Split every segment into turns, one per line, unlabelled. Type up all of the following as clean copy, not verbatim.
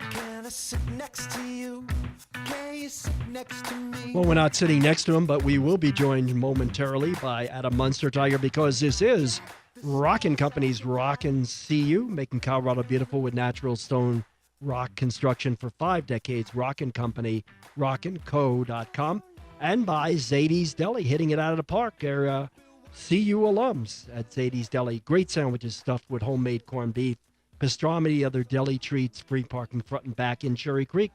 Can I sit next to you? Can you sit next to me?
Well, we're not sitting next to him, but we will be joined momentarily by Adam Munsterteiger because this is Rockin Company's Rockin CU, making Colorado beautiful with natural stone rock construction for 5 decades. Rockin Company, rockinco.com, and by Zadie's Deli, hitting it out of the park. They're CU alums at Zadie's Deli. Great sandwiches stuffed with homemade corned beef, pastrami, other deli treats, free parking front and back in Cherry Creek.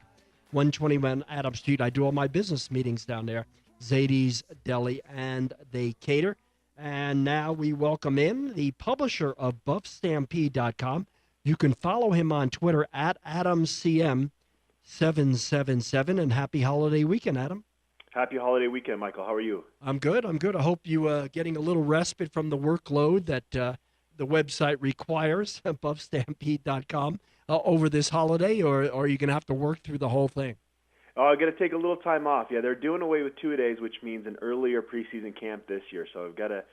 121 Adams Street. I do all my business meetings down there. Zadie's Deli, and they cater. And now we welcome in the publisher of BuffStampede.com. You can follow him on Twitter at AdamCM777. And happy holiday weekend, Adam.
Happy holiday weekend, Michael. How are you?
I'm good. I hope you getting a little respite from the workload that the website requires, BuffStampede.com. Over this holiday, or are you going to have to work through the whole thing?
Oh, I'm going to take a little time off. Yeah, they're doing away with 2 days, which means an earlier preseason camp this year. So I've got to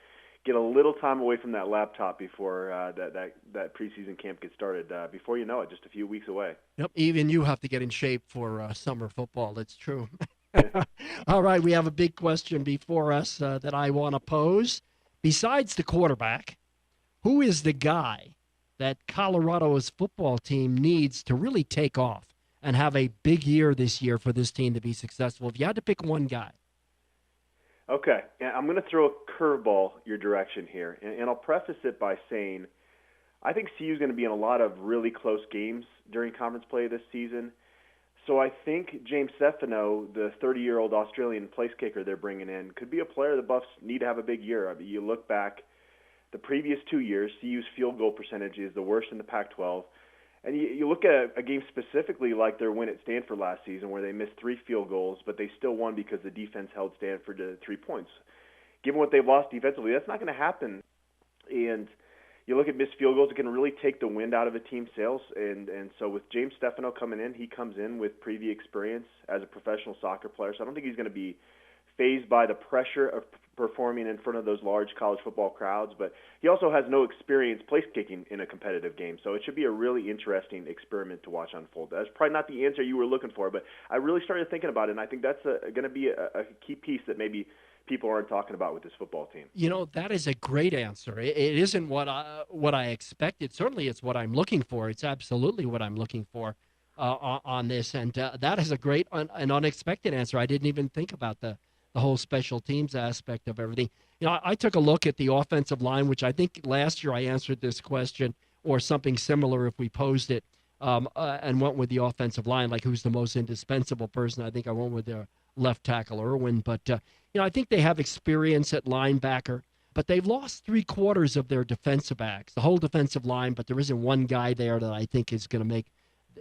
get a little time away from that laptop before that preseason camp gets started. Before you know it, just a few weeks away.
Yep, even you have to get in shape for summer football. That's true. All right, we have a big question before us that I want to pose. Besides the quarterback, who is the guy that Colorado's football team needs to really take off and have a big year this year for this team to be successful? If you had to pick one guy.
Okay, I'm going to throw a curveball your direction here, and I'll preface it by saying I think CU is going to be in a lot of really close games during conference play this season. So I think James Stefano, the 30-year-old Australian place kicker they're bringing in, could be a player the Buffs need to have a big year. I mean, you look back the previous 2 years, CU's field goal percentage is the worst in the Pac-12. And you look at a game specifically like their win at Stanford last season where they missed 3 field goals, but they still won because the defense held Stanford to 3 points. Given what they've lost defensively, that's not going to happen. And you look at missed field goals, it can really take the wind out of a team's sails. And so with James Stefano coming in, he comes in with previous experience as a professional soccer player. So I don't think he's going to be fazed by the pressure of performing in front of those large college football crowds, but he also has no experience place kicking in a competitive game, so it should be a really interesting experiment to watch unfold. That's probably not the answer you were looking for, but I really started thinking about it, and I think that's going to be a key piece that maybe people aren't talking about with this football team.
You know, that is a great answer. It isn't what I expected. Certainly it's what I'm looking for. It's absolutely what I'm looking for on this, and that is a great and unexpected answer. I didn't even think about the whole special teams aspect of everything. You know, I took a look at the offensive line, which I think last year I answered this question or something similar if we posed it, and went with the offensive line, like who's the most indispensable person. I think I went with their left tackle, Irwin. But, you know, I think they have experience at linebacker, but they've lost 3/4 of their defensive backs, the whole defensive line, but there isn't one guy there that I think is going to make,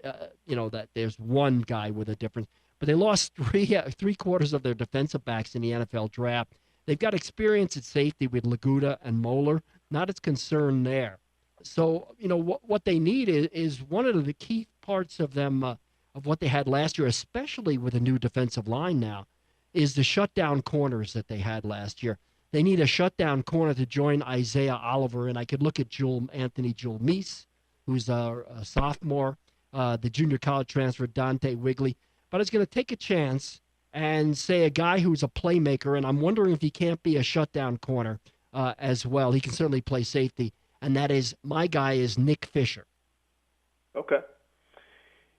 that there's one guy with a difference. But they lost 3/4 of their defensive backs in the NFL draft. They've got experience at safety with Laguda and Moeller. Not as concerned there. So, you know, what they need is one of the key parts of them, of what they had last year, especially with a new defensive line now, is the shutdown corners that they had last year. They need a shutdown corner to join Isaiah Oliver, and I could look at Anthony Meese, who's a sophomore, the junior college transfer, Dante Wigley. But it's going to take a chance and say a guy who's a playmaker, and I'm wondering if he can't be a shutdown corner as well. He can certainly play safety, and that is, my guy is Nick Fisher.
Okay.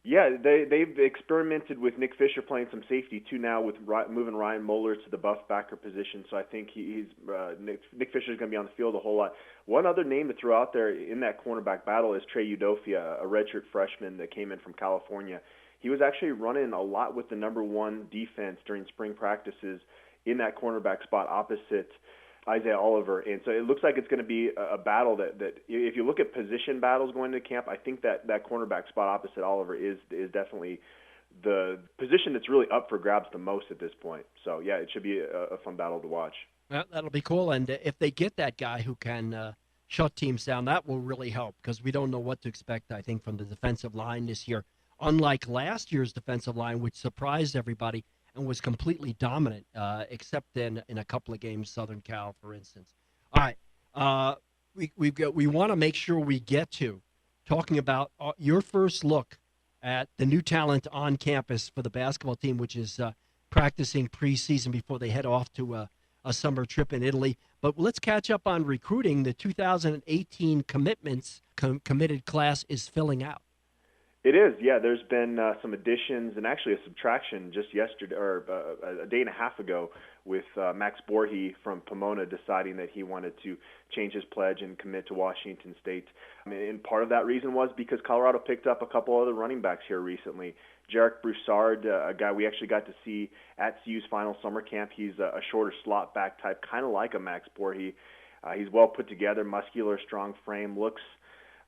Yeah, they've experimented with Nick Fisher playing some safety too now with moving Ryan Moeller to the buff backer position. So I think Nick Fisher is going to be on the field a whole lot. One other name to throw out there in that cornerback battle is Trey Udofia, a redshirt freshman that came in from California. He was actually running a lot with the number 1 defense during spring practices in that cornerback spot opposite Isaiah Oliver. And so it looks like it's going to be a battle that if you look at position battles going into camp, I think that cornerback spot opposite Oliver is definitely the position that's really up for grabs the most at this point. So, yeah, it should be a fun battle to watch.
Well, that'll be cool. And if they get that guy who can shut teams down, that will really help because we don't know what to expect, I think, from the defensive line this year. Unlike last year's defensive line, which surprised everybody and was completely dominant, except in a couple of games, Southern Cal, for instance. All right. we want to make sure we get to talking about your first look at the new talent on campus for the basketball team, which is practicing preseason before they head off to a summer trip in Italy. But let's catch up on recruiting. The 2018 committed class is filling out.
It is, yeah. There's been some additions and actually a subtraction just yesterday, or a day and a half ago, with Max Borhe from Pomona deciding that he wanted to change his pledge and commit to Washington State. And part of that reason was because Colorado picked up a couple other running backs here recently. Jarek Broussard, a guy we actually got to see at CU's final summer camp. He's a shorter slot back type, kind of like a Max Borhe. He's well put together, muscular, strong frame, looks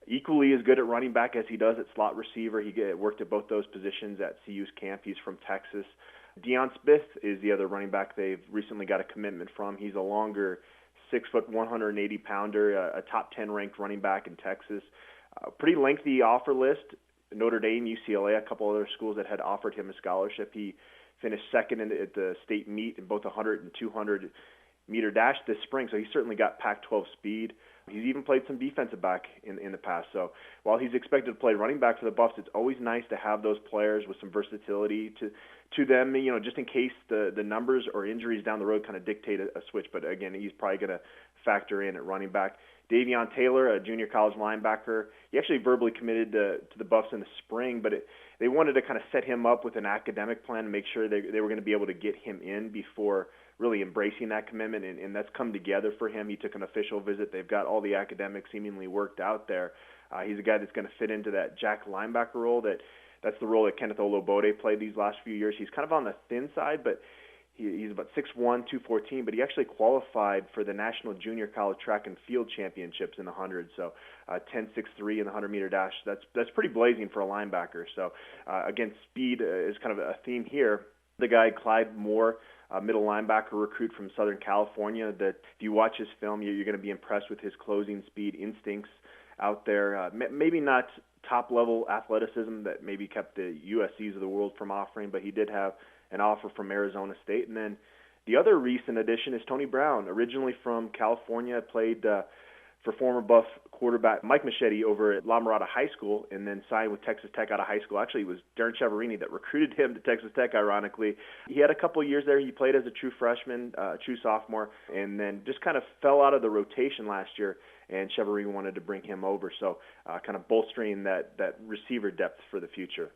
equally as good at running back as he does at slot receiver. He worked at both those positions at CU's camp. He's from Texas. Deion Smith is the other running back they've recently got a commitment from. He's a longer 6 foot, 180 pounder, a top 10 ranked running back in Texas. Pretty lengthy offer list. Notre Dame, UCLA, a couple other schools that had offered him a scholarship. He finished second at the state meet in both 100 and 200 meter dash this spring, so he certainly got Pac-12 speed. He's even played some defensive back in the past. So while he's expected to play running back for the Buffs, it's always nice to have those players with some versatility to them, just in case the numbers or injuries down the road kind of dictate a switch. But again, he's probably going to factor in at running back. Davion Taylor, a junior college linebacker, he actually verbally committed to the Buffs in the spring, but they wanted to kind of set him up with an academic plan and make sure they were going to be able to get him in before really embracing that commitment, and that's come together for him. He took an official visit. They've got all the academics seemingly worked out there. He's a guy that's going to fit into that jack linebacker role. That's the role that Kenneth Olobode played these last few years. He's kind of on the thin side, but he's about 6'1", 214, but he actually qualified for the National Junior College Track and Field Championships in the 100, so 10.63 in the 100-meter dash. That's pretty blazing for a linebacker. So, again, speed is kind of a theme here. The guy, Clyde Moore, middle linebacker recruit from Southern California, that if you watch his film, you're going to be impressed with his closing speed instincts out there. Maybe not top-level athleticism that maybe kept the USCs of the world from offering, but he did have an offer from Arizona State. And then the other recent addition is Tony Brown, originally from California, played for former Buff quarterback Mike Machete over at La Mirada High School, and then signed with Texas Tech out of high school. Actually, it was Darren Chiaverini that recruited him to Texas Tech, ironically. He had a couple of years there. He played as a true freshman, true sophomore, and then just kind of fell out of the rotation last year, and Chiaverini wanted to bring him over. So kind of bolstering that receiver depth for the future.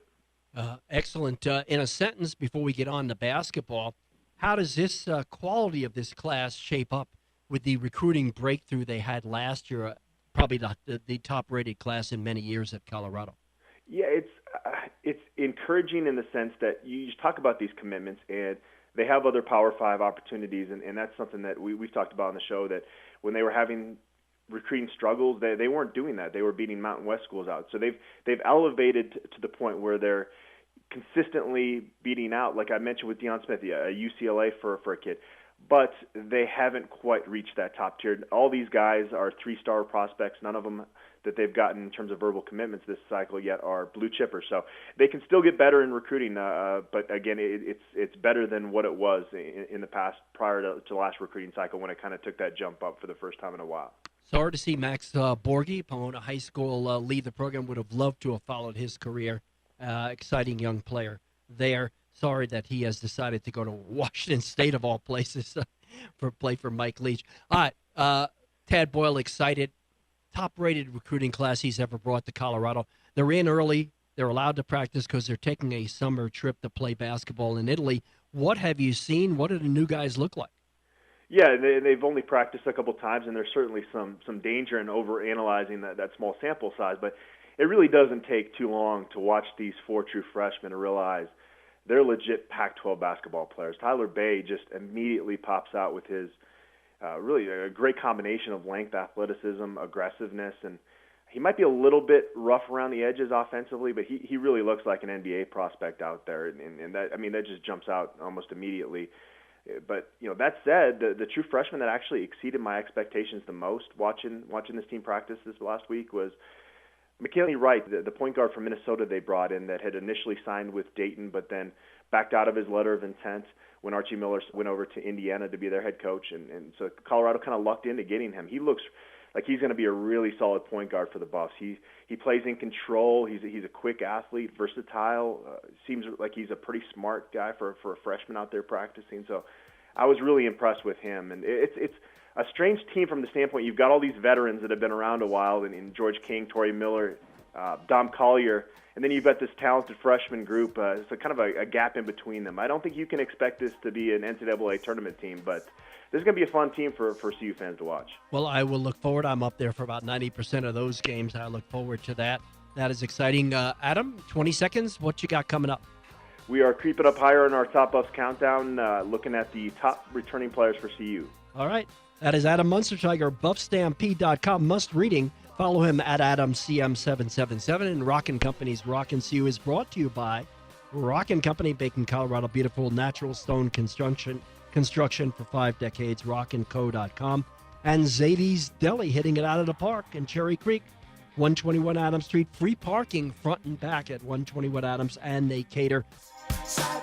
Excellent. In a sentence, before we get on to basketball, how does this quality of this class shape up with the recruiting breakthrough they had last year? Probably the top-rated class in many years at Colorado.
Yeah, it's encouraging in the sense that you just talk about these commitments, and they have other Power 5 opportunities, and that's something that we've talked about on the show, that when they were having recruiting struggles, they weren't doing that. They were beating Mountain West schools out. So they've elevated to the point where they're consistently beating out, like I mentioned with Deion Smith, a UCLA for a kid. But they haven't quite reached that top tier. All these guys are 3-star prospects. None of them that they've gotten in terms of verbal commitments this cycle yet are blue chippers. So they can still get better in recruiting. But again, it's better than what it was in the past prior to the last recruiting cycle, when it kind of took that jump up for the first time in a while.
Sorry to see Max Borge, Pomona High School, leave the program. Would have loved to have followed his career. Exciting young player there. Sorry that he has decided to go to Washington State, of all places, play for Mike Leach. All right, Tad Boyle, excited. Top-rated recruiting class he's ever brought to Colorado. They're in early. They're allowed to practice because they're taking a summer trip to play basketball in Italy. What have you seen? What do the new guys look like?
Yeah, they've only practiced a couple times, and there's certainly some danger in overanalyzing that small sample size. But it really doesn't take too long to watch these 4 true freshmen and realize they're legit Pac-12 basketball players. Tyler Bay just immediately pops out with his really a great combination of length, athleticism, aggressiveness, and he might be a little bit rough around the edges offensively, but he really looks like an NBA prospect out there, and that just jumps out almost immediately. But that said, the true freshman that actually exceeded my expectations the most watching this team practice this last week was McKinley Wright, the point guard from Minnesota they brought in, that had initially signed with Dayton but then backed out of his letter of intent when Archie Miller went over to Indiana to be their head coach. And so Colorado kind of lucked into getting him. He looks like he's going to be a really solid point guard for the Buffs. He plays in control. He's a quick athlete, versatile. Seems like he's a pretty smart guy for a freshman out there practicing. So I was really impressed with him. And it's a strange team from the standpoint you've got all these veterans that have been around a while, in George King, Torrey Miller, Dom Collier, and then you've got this talented freshman group. It's kind of a gap in between them. I don't think you can expect this to be an NCAA tournament team, but this is going to be a fun team for CU fans to watch.
Well, I will look forward. I'm up there for about 90% of those games. I look forward to that. That is exciting. Adam, 20 seconds. What you got coming up?
We are creeping up higher in our Top Buffs countdown, looking at the top returning players for CU.
All right. That is Adam Munsterteiger, BuffStampede.com. Must reading. Follow him at AdamCM777. And Rockin Company's Rockin CU is brought to you by Rockin Company, Bacon, Colorado. Beautiful natural stone construction for 5 decades. RockinCo.com. And Zadie's Deli, hitting it out of the park in Cherry Creek, 121 Adams Street. Free parking front and back at 121 Adams, and they cater.
Side